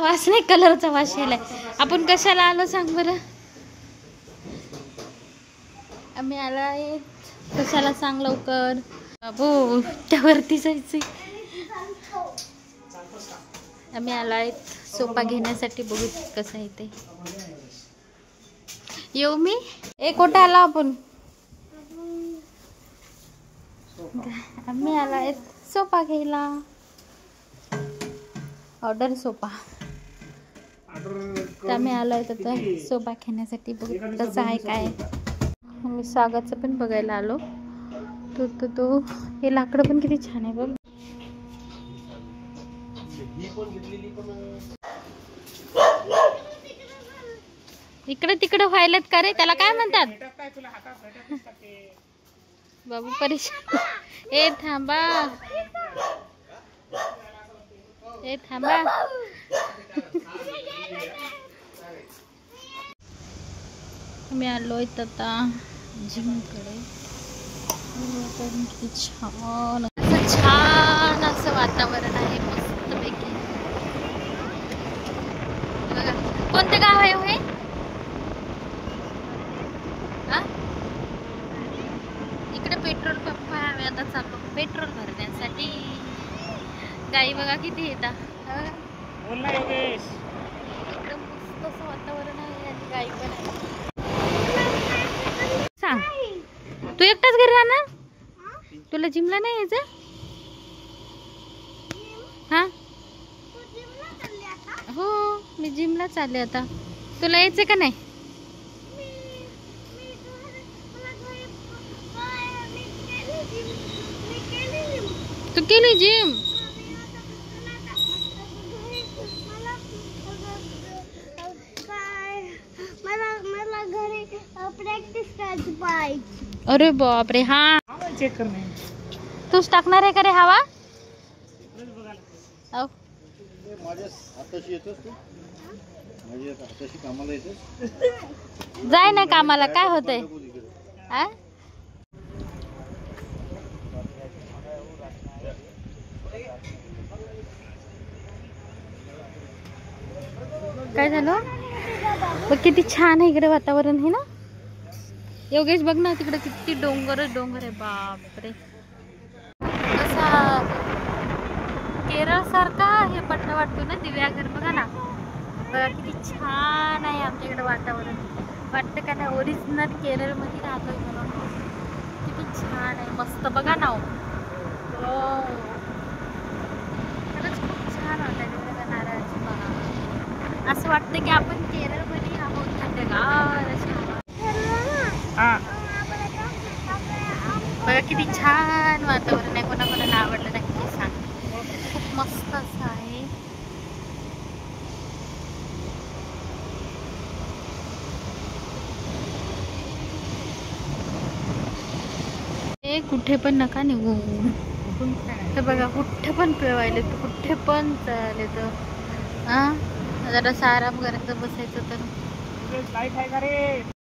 वास नाही, कलरचा वास यायलाय. आपण कशाला आलो सांग बरं? आम्ही आलाय कशाला सांग लवकर. बाबू त्यावरती जायचंय. आम्ही आलाय सोफा घेण्यासाठी. बघू कसं आहे ते. येऊ मी? कुठे आला आपण? आम्ही आलाय सोफा घ्यायला. Order sofa. आम्ही आलोय तर सोफा घेण्यासाठी. बघू कसं आहे काय. मी सागाचं पण बघायला आलो. तो हे लाकडं पण किती छान आहे बघ. इकडे तिकडे व्हायलेत का रे? त्याला काय म्हणतात? बाबू परेशान. थांबा. थांबा. मी आलोय आता जिम कडे. किती छान छान असं वातावरण आहे मस्त पैकी. बघा कोणते गाव आहे हे? इकडे पेट्रोल पंप आहे. आम्ही आता चाललो पेट्रोल भरण्यासाठी. गाई बघा किती येतात. इकडे मस्त असं वातावरण आहे आणि गाई पण आहे. सांग तू एकटाच घरी राहणार? तुला जिमला नाही यायचं? हा हो मी जिमला चालले आता. तुला यायचं का नाही? तू केली जिम? अरे बाप रे. हा चेक करणे. तूच टाकणार आहे का रे हवा? जाय ना कामाला. काय होतंय? काय झालं? किती छान आहे इकडे वातावरण आहे ना. योगेश बघ ना तिकडे किती डोंगर आहे. बापरे. असा केरळ सारखा हे पट्टा वाटतो ना दिव्याघर. बघा ना बघा किती छान आहे आमच्या इकडे वातावरण. वाटतं का नाही ओरिजिनल केरळ मध्ये राहतोय म्हणून. किती छान आहे मस्त. बघा ना खरंच खूप छान वाटतं तिकडे नारळाची बाग. असं वाटतं की आपण केरळ मध्ये आहोत. थंडगार अशी हवा. बघा किती छान वातावरण आहे. कोणाकोणाला आवडलं नक्की सांग. खूप मस्त असं आहे. कुठे पण नका निघू. तर बघा कुठे पण पिवायले तर कुठे पण चालले तर जरा आराम करायचं बसायचं तर. लाईट आहे का रे?